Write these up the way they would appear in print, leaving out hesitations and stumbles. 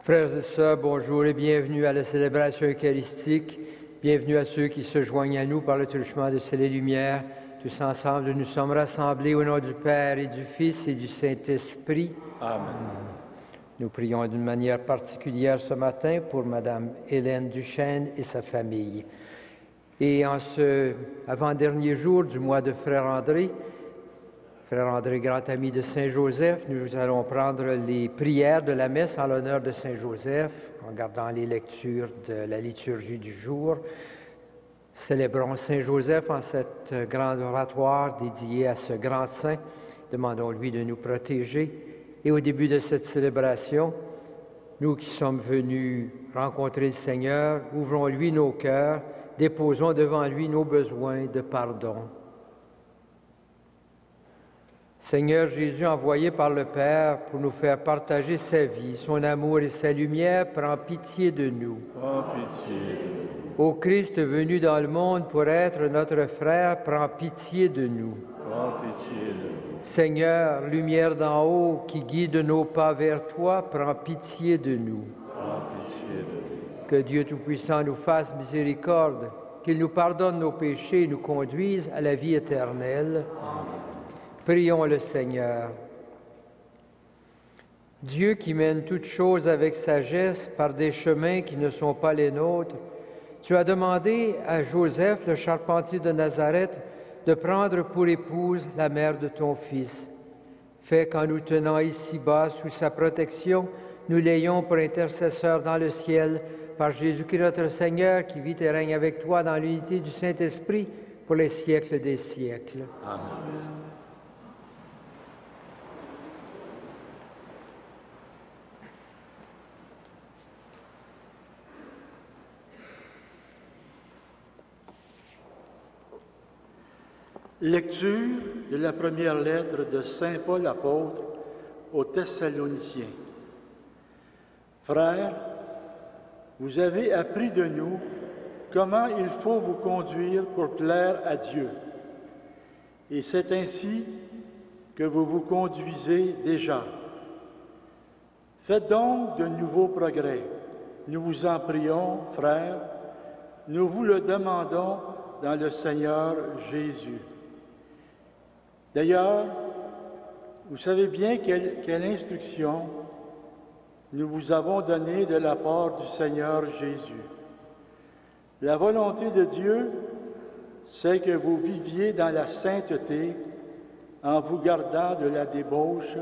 Frères et sœurs, bonjour et bienvenue à la célébration eucharistique. Bienvenue à ceux qui se joignent à nous par le truchement de ces lumières. Tous ensemble, nous sommes rassemblés au nom du Père et du Fils et du Saint-Esprit. Amen. Nous prions d'une manière particulière ce matin pour Madame Hélène Duchesne et sa famille. Et en ce avant-dernier jour du mois de Frère André, grand ami de Saint-Joseph, nous allons prendre les prières de la messe en l'honneur de Saint-Joseph, en gardant les lectures de la liturgie du jour. Célébrons Saint-Joseph en cette grande oratoire dédiée à ce grand saint. Demandons-lui de nous protéger. Et au début de cette célébration, nous qui sommes venus rencontrer le Seigneur, ouvrons-lui nos cœurs, déposons devant lui nos besoins de pardon. Seigneur Jésus, envoyé par le Père pour nous faire partager sa vie, son amour et sa lumière, prends pitié de nous. Prends pitié de nous. Ô Christ venu dans le monde pour être notre frère, prends pitié de nous. Prends pitié de nous. Seigneur, lumière d'en haut qui guide nos pas vers toi, prends pitié de nous. Prends pitié de nous. Que Dieu Tout-Puissant nous fasse miséricorde, qu'il nous pardonne nos péchés et nous conduise à la vie éternelle. Amen. Prions le Seigneur. Dieu qui mène toutes choses avec sagesse par des chemins qui ne sont pas les nôtres, tu as demandé à Joseph, le charpentier de Nazareth, de prendre pour épouse la mère de ton Fils. Fais qu'en nous tenant ici-bas sous sa protection, nous l'ayons pour intercesseur dans le ciel, par Jésus-Christ notre Seigneur, qui vit et règne avec toi dans l'unité du Saint-Esprit pour les siècles des siècles. Amen. Lecture de la première lettre de Saint Paul apôtre aux Thessaloniciens. Frères, vous avez appris de nous comment il faut vous conduire pour plaire à Dieu. Et c'est ainsi que vous vous conduisez déjà. Faites donc de nouveaux progrès. Nous vous en prions, frères, nous vous le demandons dans le Seigneur Jésus. D'ailleurs, vous savez bien quelle instruction nous vous avons donnée de la part du Seigneur Jésus. La volonté de Dieu, c'est que vous viviez dans la sainteté en vous gardant de la débauche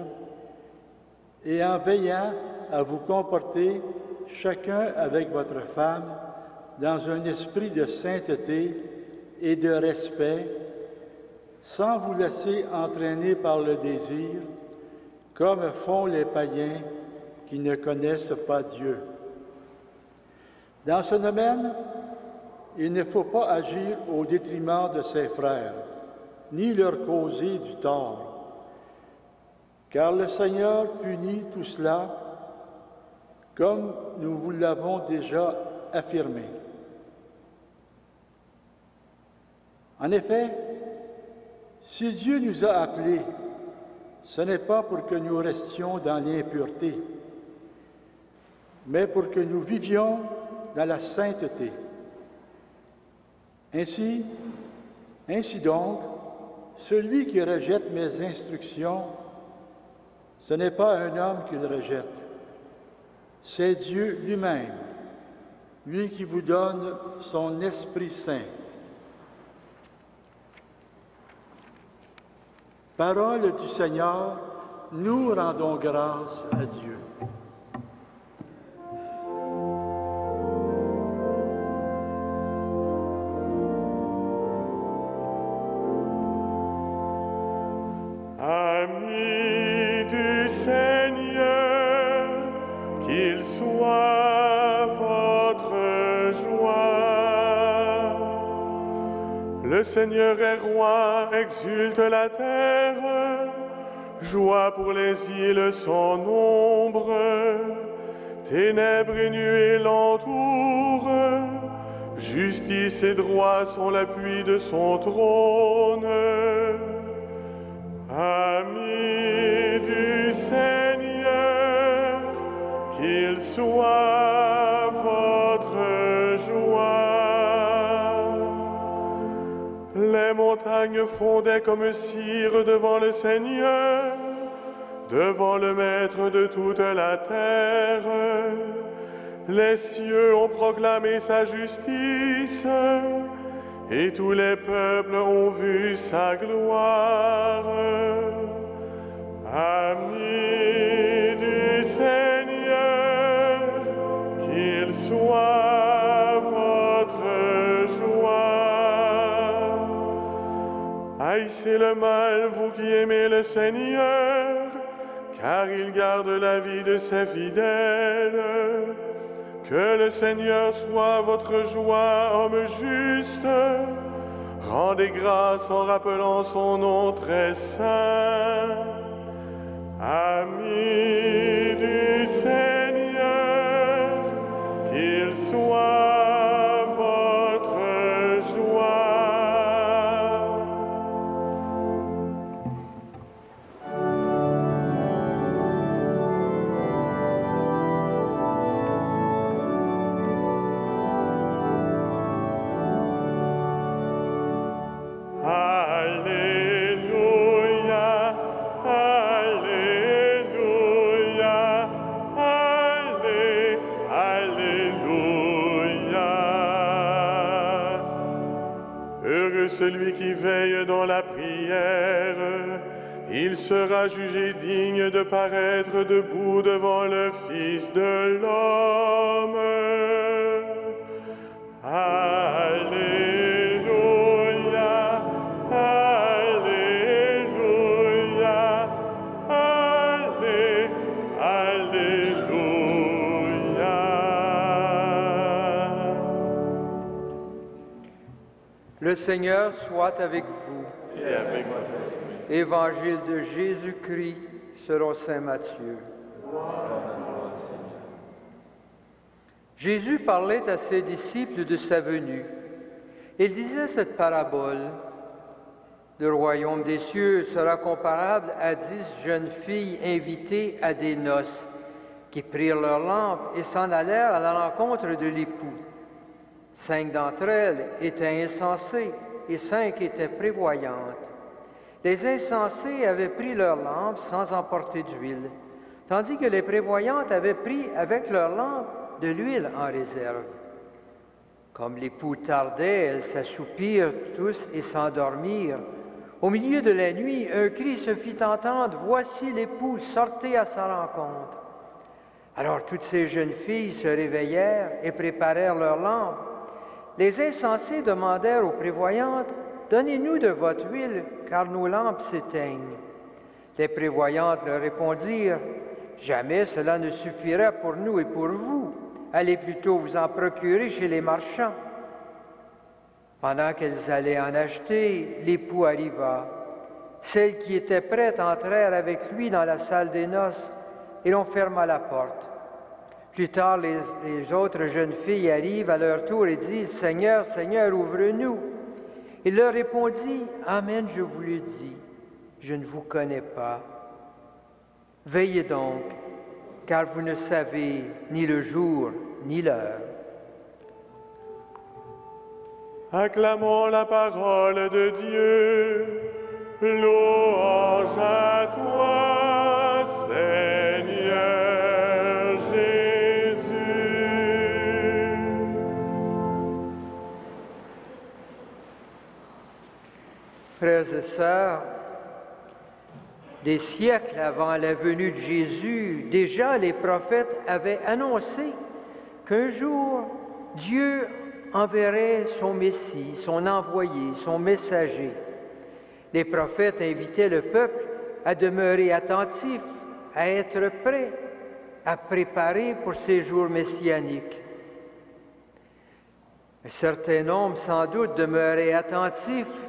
et en veillant à vous comporter chacun avec votre femme dans un esprit de sainteté et de respect, sans vous laisser entraîner par le désir, comme font les païens qui ne connaissent pas Dieu. Dans ce domaine, il ne faut pas agir au détriment de ses frères, ni leur causer du tort, car le Seigneur punit tout cela, comme nous vous l'avons déjà affirmé. En effet, si Dieu nous a appelés, ce n'est pas pour que nous restions dans l'impureté, mais pour que nous vivions dans la sainteté. Ainsi donc, celui qui rejette mes instructions, ce n'est pas un homme qui le rejette, c'est Dieu lui-même, lui qui vous donne son Esprit Saint. Parole du Seigneur, nous rendons grâce à Dieu. Amis du Seigneur, qu'il soit votre joie. Le Seigneur est roi, exulte la terre, joie pour les îles sans nombre, ténèbres et nuées l'entourent, justice et droit sont l'appui de son trône. Amis du Seigneur, qu'il qu'il soit votre joie. Les montagnes fondaient comme cire devant le Seigneur, devant le Maître de toute la terre. Les cieux ont proclamé sa justice, et tous les peuples ont vu sa gloire. Amis du Seigneur, qu'il soit votre joie. Haïssez le mal, vous qui aimez le Seigneur, car il garde la vie de ses fidèles. Que le Seigneur soit votre joie, homme juste. Rendez grâce en rappelant son nom très saint. Amis du Seigneur, qu'il soit votre joie. Celui qui veille dans la prière, il sera jugé digne de paraître debout devant le Fils de l'homme. Alléluia, Alléluia, Alléluia. Le Seigneur soit avec vous. Et avec moi. Évangile de Jésus-Christ selon saint Matthieu. Jésus parlait à ses disciples de sa venue. Il disait cette parabole. Le royaume des cieux sera comparable à 10 jeunes filles invitées à des noces, qui prirent leurs lampes et s'en allèrent à la rencontre de l'époux. 5 d'entre elles étaient insensées et 5 étaient prévoyantes. Les insensées avaient pris leurs lampes sans emporter d'huile, tandis que les prévoyantes avaient pris avec leurs lampes de l'huile en réserve. Comme l'époux tardait, elles s'assoupirent tous et s'endormirent. Au milieu de la nuit, un cri se fit entendre, « Voici l'époux, sortez à sa rencontre. » Alors toutes ces jeunes filles se réveillèrent et préparèrent leurs lampes. Les insensés demandèrent aux prévoyantes, « Donnez-nous de votre huile, car nos lampes s'éteignent. » Les prévoyantes leur répondirent, « Jamais cela ne suffira pour nous et pour vous. Allez plutôt vous en procurer chez les marchands. » Pendant qu'elles allaient en acheter, l'époux arriva. Celles qui étaient prêtes entrèrent avec lui dans la salle des noces et l'on ferma la porte. Plus tard, les autres jeunes filles arrivent à leur tour et disent, « Seigneur, Seigneur, ouvre-nous. » Il leur répondit, « Amen, je vous le dis, je ne vous connais pas. Veillez donc, car vous ne savez ni le jour ni l'heure. » Acclamons la parole de Dieu. Louange à toi, Seigneur Jésus. Frères et sœurs, des siècles avant la venue de Jésus, déjà les prophètes avaient annoncé qu'un jour, Dieu enverrait son Messie, son envoyé, son messager. Les prophètes invitaient le peuple à demeurer attentif, à être prêt, à préparer pour ces jours messianiques. Un certain nombre, sans doute, demeuraient attentifs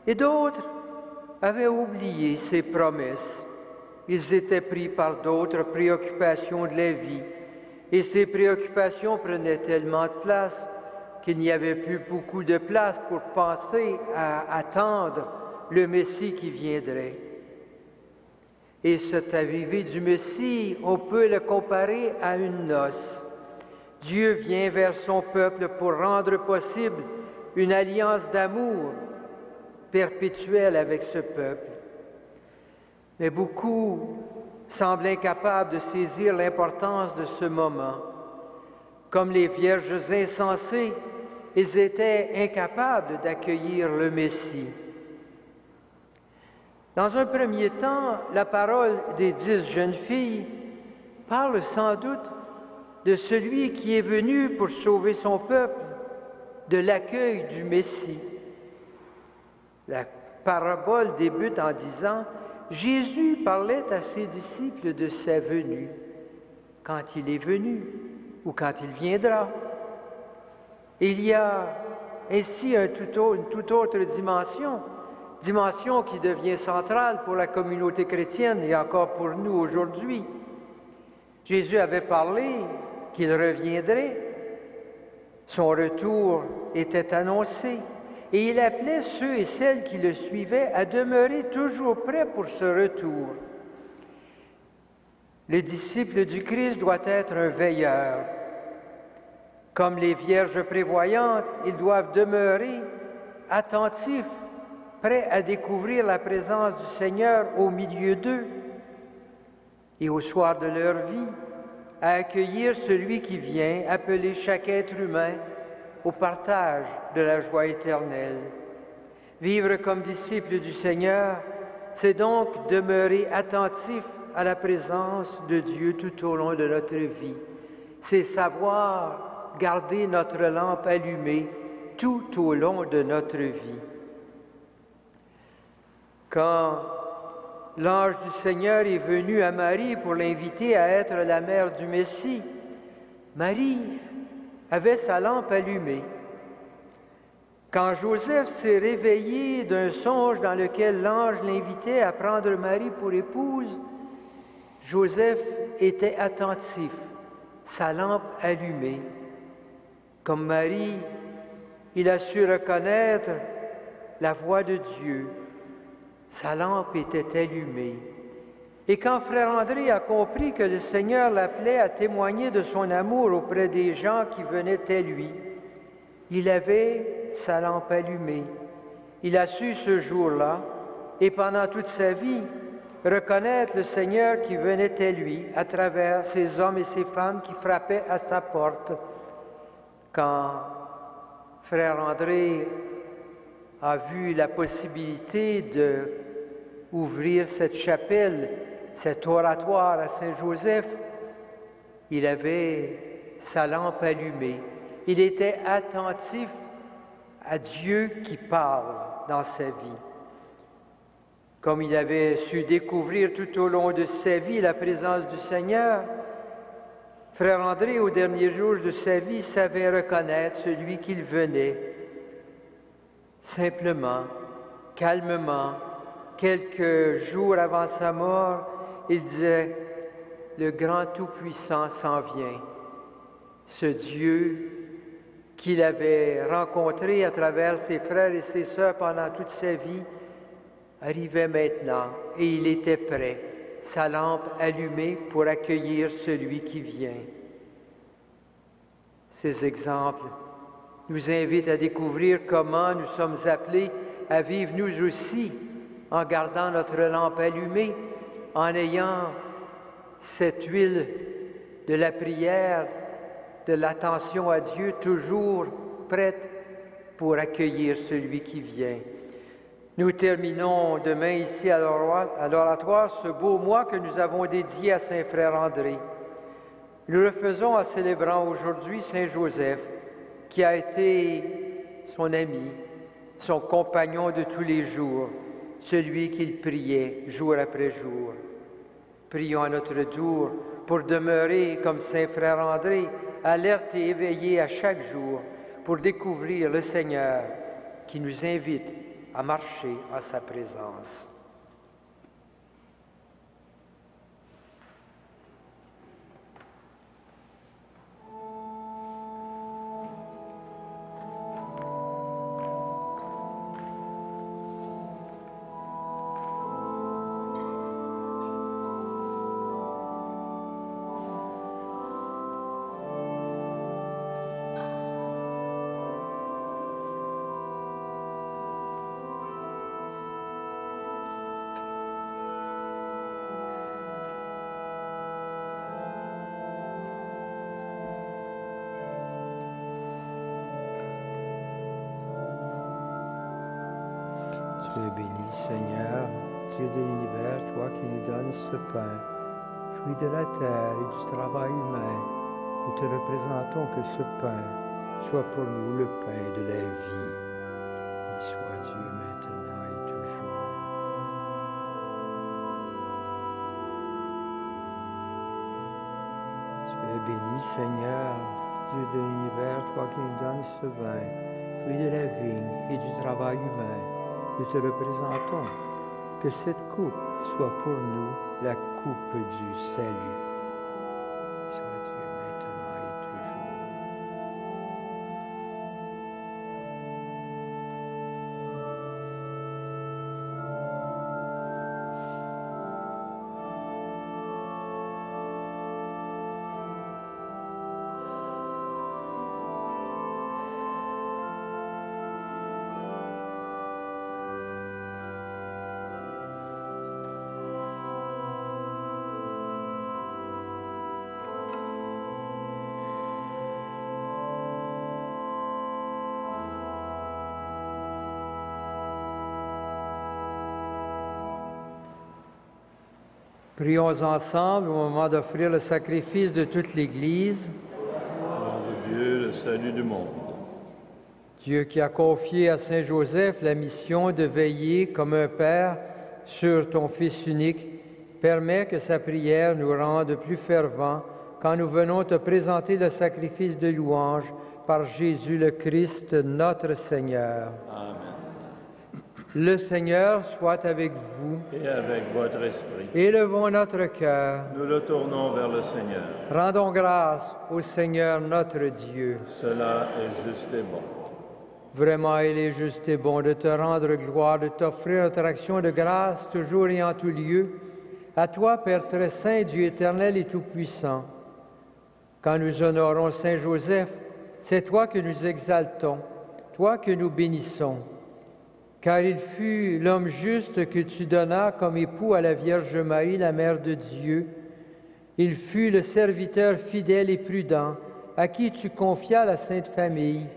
et d'autres avaient oublié ces promesses. Ils étaient pris par d'autres préoccupations de la vie et ces préoccupations prenaient tellement de place qu'il n'y avait plus beaucoup de place pour penser à attendre le Messie qui viendrait. Et cette arrivée du Messie, on peut le comparer à une noce. Dieu vient vers son peuple pour rendre possible une alliance d'amour perpétuelle avec ce peuple. Mais beaucoup semblent incapables de saisir l'importance de ce moment. Comme les vierges insensées, ils étaient incapables d'accueillir le Messie. Dans un premier temps, la parole des 10 jeunes filles parle sans doute de celui qui est venu pour sauver son peuple, de l'accueil du Messie. La parabole débute en disant « Jésus parlait à ses disciples de sa venue, quand il est venu ou quand il viendra. » Il y a ainsi une toute autre dimension qui devient centrale pour la communauté chrétienne et encore pour nous aujourd'hui. Jésus avait parlé qu'il reviendrait, son retour était annoncé, et il appelait ceux et celles qui le suivaient à demeurer toujours prêts pour ce retour. Le disciple du Christ doit être un veilleur. Comme les vierges prévoyantes, ils doivent demeurer attentifs, prêts à découvrir la présence du Seigneur au milieu d'eux et au soir de leur vie, à accueillir celui qui vient appeler chaque être humain au partage de la joie éternelle. Vivre comme disciple du Seigneur, c'est donc demeurer attentif à la présence de Dieu tout au long de notre vie. C'est savoir garder notre lampe allumée tout au long de notre vie. Quand l'ange du Seigneur est venu à Marie pour l'inviter à être la mère du Messie, Marie avait sa lampe allumée. Quand Joseph s'est réveillé d'un songe dans lequel l'ange l'invitait à prendre Marie pour épouse, Joseph était attentif, sa lampe allumée. Comme Marie, il a su reconnaître la voix de Dieu. Sa lampe était allumée. Et quand Frère André a compris que le Seigneur l'appelait à témoigner de son amour auprès des gens qui venaient à lui, il avait sa lampe allumée. Il a su ce jour-là, et pendant toute sa vie, reconnaître le Seigneur qui venait à lui à travers ces hommes et ces femmes qui frappaient à sa porte. Quand Frère André a vu la possibilité d'ouvrir cette chapelle, cet oratoire à Saint-Joseph, il avait sa lampe allumée. Il était attentif à Dieu qui parle dans sa vie. Comme il avait su découvrir tout au long de sa vie la présence du Seigneur, Frère André, au dernier jour de sa vie, savait reconnaître celui qu'il venait. Simplement, calmement, quelques jours avant sa mort, il disait « Le grand Tout-Puissant s'en vient ». Ce Dieu qu'il avait rencontré à travers ses frères et ses sœurs pendant toute sa vie arrivait maintenant et il était prêt, sa lampe allumée pour accueillir celui qui vient. Ces exemples nous invitent à découvrir comment nous sommes appelés à vivre nous aussi en gardant notre lampe allumée, en ayant cette huile de la prière, de l'attention à Dieu toujours prête pour accueillir celui qui vient. Nous terminons demain ici à l'oratoire ce beau mois que nous avons dédié à Saint Frère André. Nous le faisons en célébrant aujourd'hui Saint Joseph, qui a été son ami, son compagnon de tous les jours, celui qu'il priait jour après jour. Prions à notre tour pour demeurer comme Saint Frère André, alerte et éveillé à chaque jour pour découvrir le Seigneur qui nous invite à marcher en sa présence. Sois béni, Seigneur, Dieu de l'univers, toi qui nous donnes ce pain, fruit de la terre et du travail humain. Nous te représentons que ce pain soit pour nous le pain de la vie. Il soit Dieu maintenant et toujours. Sois béni, Seigneur, Dieu de l'univers, toi qui nous donnes ce vin, fruit de la vigne et du travail humain. Nous te représentons que cette coupe soit pour nous la coupe du salut. Soit Dieu maintenant et toujours. Prions ensemble au moment d'offrir le sacrifice de toute l'Église. Au nom de Dieu, le salut du monde. Dieu qui a confié à Saint Joseph la mission de veiller comme un père sur ton Fils unique, permet que sa prière nous rende plus fervents quand nous venons te présenter le sacrifice de louange par Jésus le Christ, notre Seigneur. Amen. Le Seigneur soit avec vous. Et avec votre esprit. Élevons notre cœur. Nous le tournons vers le Seigneur. Rendons grâce au Seigneur notre Dieu. Cela est juste et bon. Vraiment, il est juste et bon de te rendre gloire, de t'offrir notre action de grâce toujours et en tout lieu. À toi, Père très saint, Dieu éternel et tout-puissant. Quand nous honorons Saint Joseph, c'est toi que nous exaltons, toi que nous bénissons. Car il fut l'homme juste que tu donnas comme époux à la Vierge Marie, la Mère de Dieu. Il fut le serviteur fidèle et prudent à qui tu confias la Sainte Famille.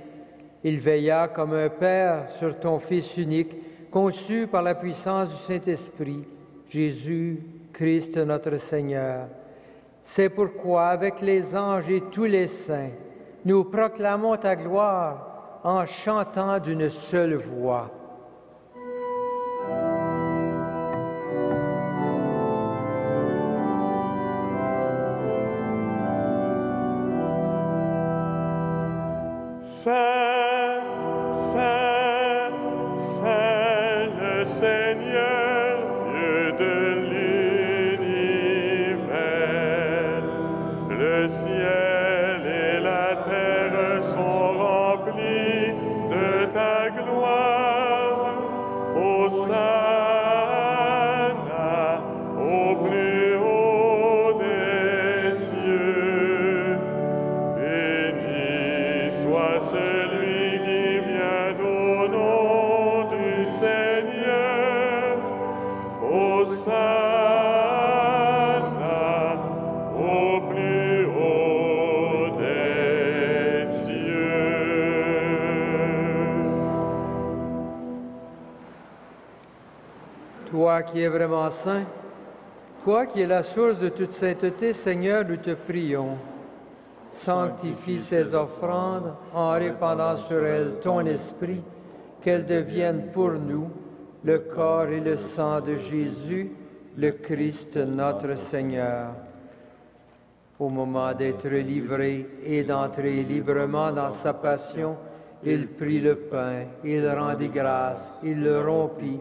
Il veilla comme un père sur ton Fils unique, conçu par la puissance du Saint-Esprit, Jésus Christ notre Seigneur. C'est pourquoi, avec les anges et tous les saints, nous proclamons ta gloire en chantant d'une seule voix. Saint, Saint, Saint le Seigneur, Dieu de l'univers. Le ciel et la terre sont remplis de ta gloire. Hosanna au plus haut des cieux. Béni soit celui qui vient au nom du Seigneur. Hosanna au plus haut des cieux. Toi qui es vraiment saint, toi qui es la source de toute sainteté, Seigneur, nous te prions. Sanctifie ces offrandes en répandant sur elles ton esprit, qu'elles deviennent pour nous le corps et le sang de Jésus, le Christ notre Seigneur. Au moment d'être livré et d'entrer librement dans sa passion, il prit le pain, il rendit grâce, il le rompit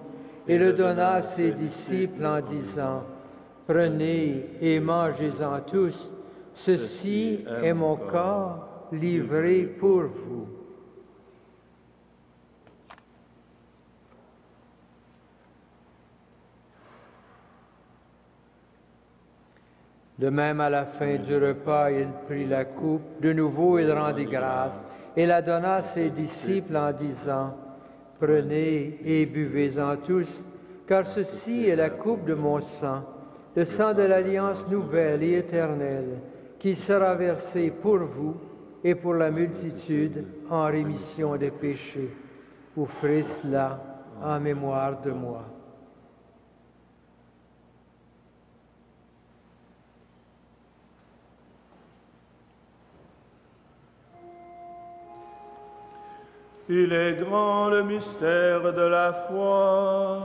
et le donna à ses disciples en disant, « Prenez et mangez-en tous. Ceci est mon corps livré pour vous. » De même, à la fin du repas, il prit la coupe. De nouveau, il rendit grâce et la donna à ses disciples en disant, « Prenez et buvez-en tous, car ceci est la coupe de mon sang, le sang de l'alliance nouvelle et éternelle, qui sera versé pour vous et pour la multitude en rémission des péchés. Vous ferez cela en mémoire de moi. Il est grand le mystère de la foi.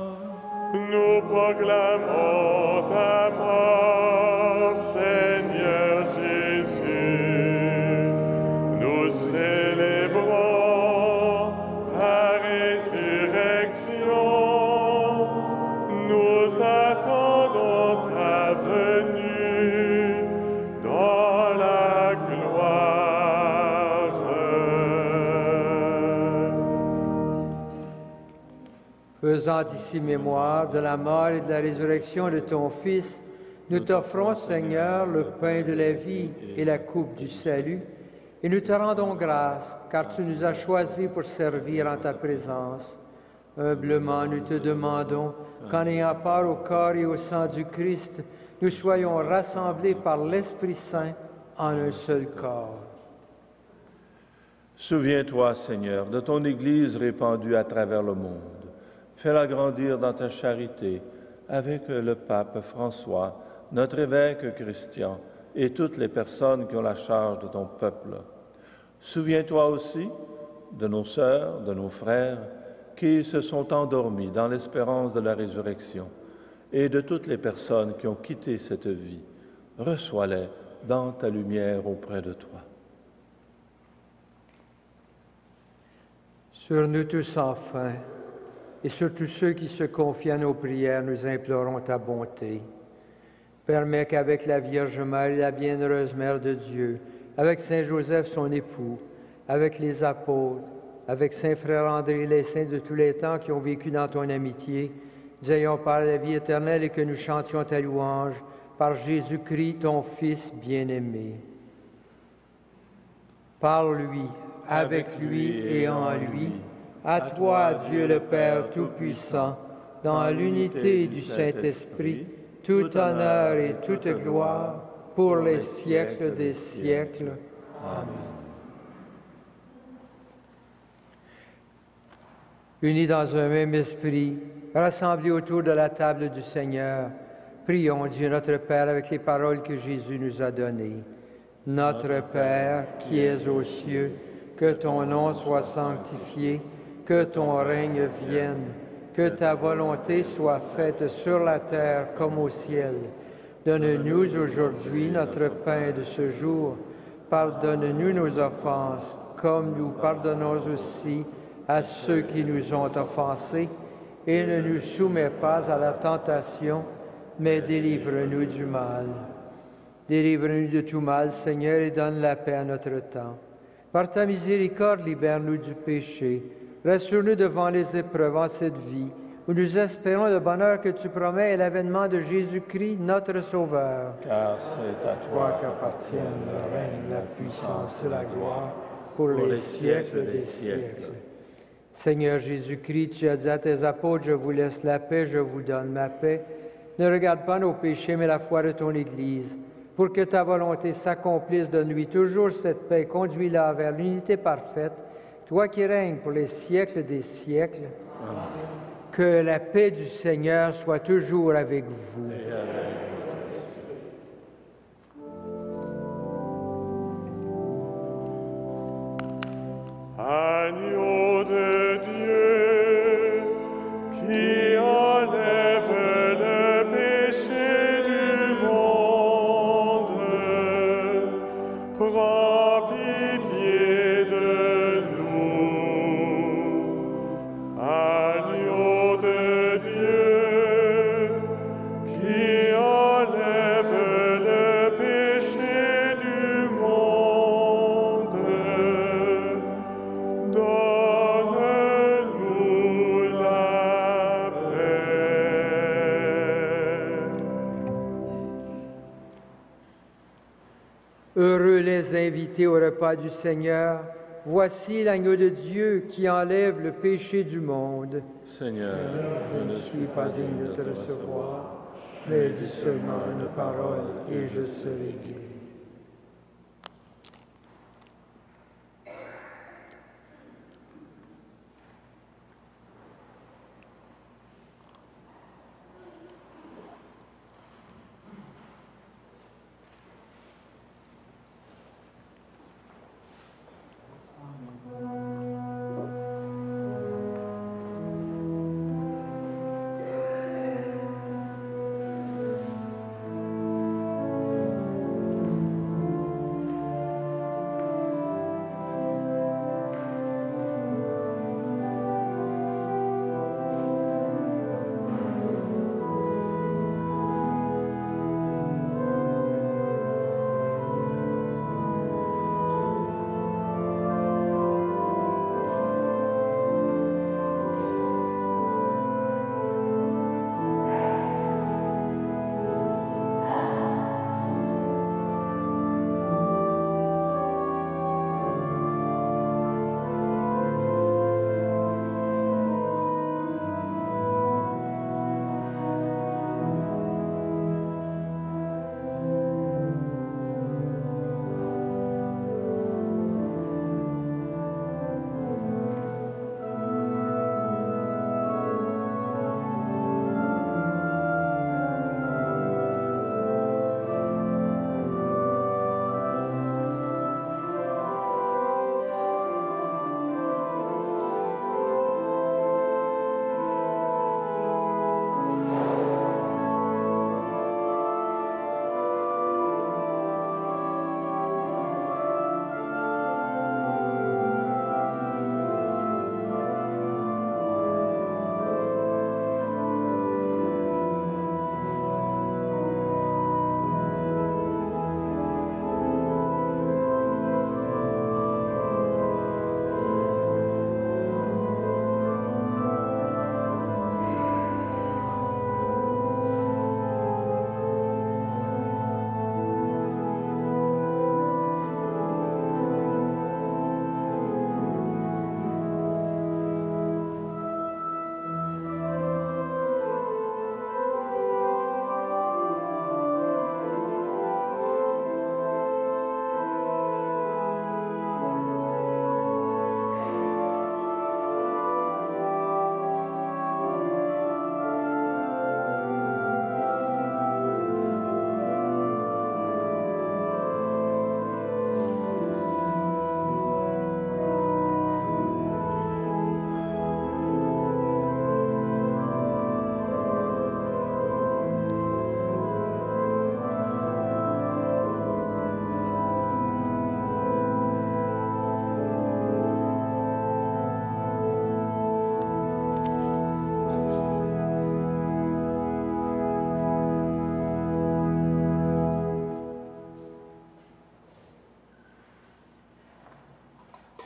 Nous proclamons ta mort, Seigneur Jésus. Nous célébrons ta résurrection. Nous attendons ta venue dans la gloire. Faisant ici mémoire de la mort et de la résurrection de ton Fils, nous t'offrons, Seigneur, le pain de la vie et la coupe du salut, et nous te rendons grâce, car tu nous as choisis pour servir en ta présence. Humblement, nous te demandons qu'en ayant part au corps et au sang du Christ, nous soyons rassemblés par l'Esprit Saint en un seul corps. Souviens-toi, Seigneur, de ton Église répandue à travers le monde. Fais-la grandir dans ta charité avec le pape François, notre évêque Christian et toutes les personnes qui ont la charge de ton peuple. Souviens-toi aussi de nos sœurs, de nos frères qui se sont endormis dans l'espérance de la résurrection et de toutes les personnes qui ont quitté cette vie. Reçois-les dans ta lumière auprès de toi. Sur nous tous enfin, et sur tous ceux qui se confient à nos prières, nous implorons ta bonté. Permets qu'avec la Vierge Marie, la bienheureuse Mère de Dieu, avec Saint Joseph, son époux, avec les apôtres, avec Saint Frère André et les saints de tous les temps qui ont vécu dans ton amitié, nous ayons par la vie éternelle et que nous chantions ta louange par Jésus-Christ, ton Fils bien-aimé. Par lui, avec lui et en lui, à toi, Dieu le Père Tout-Puissant, dans l'unité du Saint-Esprit, tout honneur et toute gloire pour les siècles des siècles. Amen. Unis dans un même esprit, rassemblés autour de la table du Seigneur, prions Dieu notre Père avec les paroles que Jésus nous a données. Notre Père qui es aux cieux, que ton nom soit sanctifié, que ton règne vienne, que ta volonté soit faite sur la terre comme au ciel. Donne-nous aujourd'hui notre pain de ce jour. Pardonne-nous nos offenses, comme nous pardonnons aussi à ceux qui nous ont offensés. Et ne nous soumets pas à la tentation, mais délivre-nous du mal. Délivre-nous de tout mal, Seigneur, et donne la paix à notre temps. Par ta miséricorde, libère-nous du péché. Rassure-nous devant les épreuves en cette vie, où nous espérons le bonheur que tu promets et l'avènement de Jésus-Christ, notre Sauveur. Car c'est à Toi qu'appartiennent le règne, la puissance et la gloire pour les siècles des siècles. Seigneur Jésus-Christ, tu as dit à tes apôtres, je vous laisse la paix, je vous donne ma paix. Ne regarde pas nos péchés, mais la foi de ton Église. Pour que ta volonté s'accomplisse, donne-lui toujours cette paix, conduis-la vers l'unité parfaite, toi qui règnes pour les siècles des siècles. Amen. Que la paix du Seigneur soit toujours avec vous. Agneau de Dieu, qui enlève le péché du monde, prends pitié de nous. Agneau de Dieu, qui enlève le péché du monde, donne-nous la paix. Heureux les invités au repas du Seigneur. Voici l'agneau de Dieu qui enlève le péché du monde. Seigneur, Je ne suis pas digne de te recevoir, mais dis seulement une parole et je serai guéri.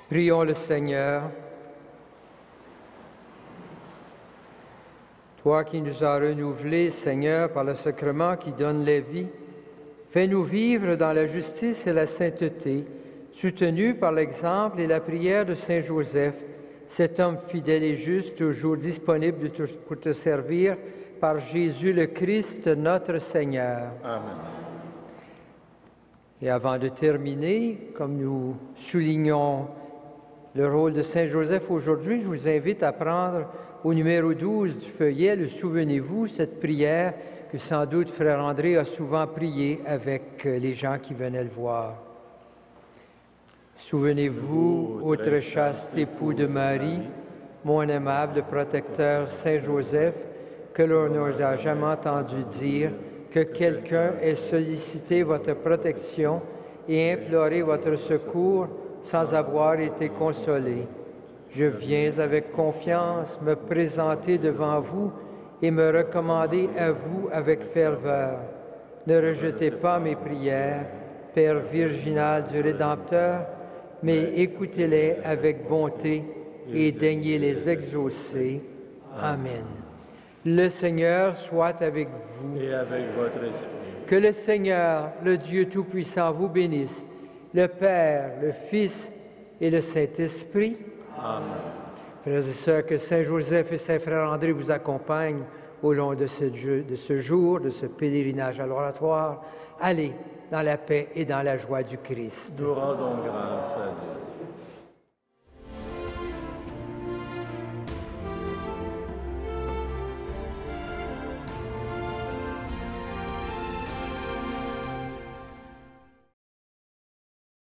Prions le Seigneur. Toi qui nous as renouvelés, Seigneur, par le sacrement qui donne la vie, fais-nous vivre dans la justice et la sainteté, soutenus par l'exemple et la prière de Saint Joseph, cet homme fidèle et juste, toujours disponible pour te servir, par Jésus le Christ, notre Seigneur. Amen. Et avant de terminer, comme nous soulignons le rôle de Saint Joseph aujourd'hui, je vous invite à prendre au numéro 12 du feuillet, le souvenez-vous, cette prière que sans doute Frère André a souvent priée avec les gens qui venaient le voir. Souvenez-vous, ô très chaste époux de Marie, mon aimable protecteur Saint Joseph, que l'on n'a jamais entendu dire que quelqu'un ait sollicité votre protection et imploré votre secours sans avoir été consolé. Je viens avec confiance me présenter devant vous et me recommander à vous avec ferveur. Ne rejetez pas mes prières, Père virginal du Rédempteur, mais écoutez-les avec bonté et daignez les exaucer. Amen. Le Seigneur soit avec vous. Et avec votre esprit. Que le Seigneur, le Dieu Tout-Puissant, vous bénisse, le Père, le Fils et le Saint-Esprit. Amen. Frères et sœurs, que Saint Joseph et Saint Frère André vous accompagnent au long de ce jour, de ce pèlerinage à l'oratoire. Allez dans la paix et dans la joie du Christ. Nous rendons grâce à Dieu.